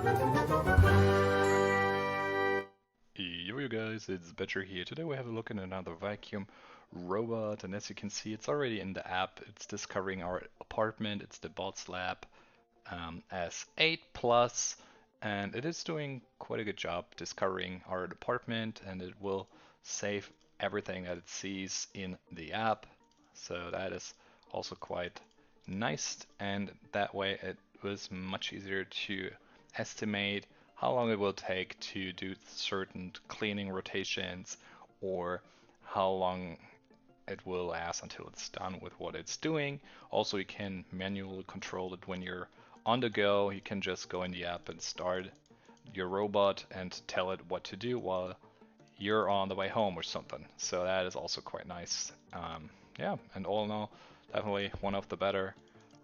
Yo you guys, it's Betcher here. Today we have a look at another vacuum robot, and as you can see it's already in the app. It's discovering our apartment. It's the Botslab S8 Plus, and it is doing quite a good job discovering our apartment, and it will save everything that it sees in the app. So that is also quite nice, and that way it was much easier to estimate how long it will take to do certain cleaning rotations, or how long it will last until it's done with what it's doing. Also, you can manually control it when you're on the go. You can just go in the app and start your robot and tell it what to do while you're on the way home or something. So that is also quite nice. Yeah, and all in all, definitely one of the better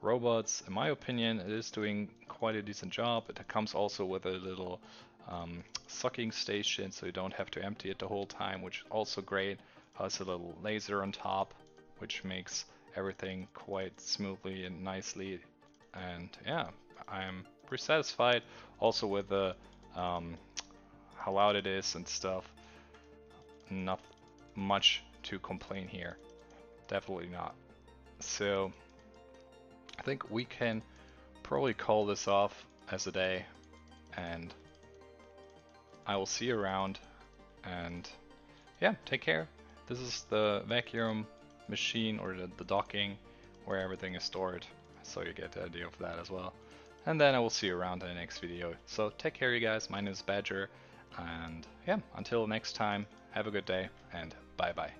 robots. In my opinion, it is doing quite a decent job. It comes also with a little sucking station, so you don't have to empty it the whole time, which is also great. Has a little laser on top, which makes everything quite smoothly and nicely. And yeah, I'm pretty satisfied also with the how loud it is and stuff. Not much to complain here. Definitely not. So I think we can probably call this off as a day, and I will see you around. And yeah, take care. This is the vacuum machine, or the docking where everything is stored, so you get the idea of that as well. And then I will see you around in the next video. So take care, you guys. My name is Badger, and yeah, until next time, have a good day, and bye bye.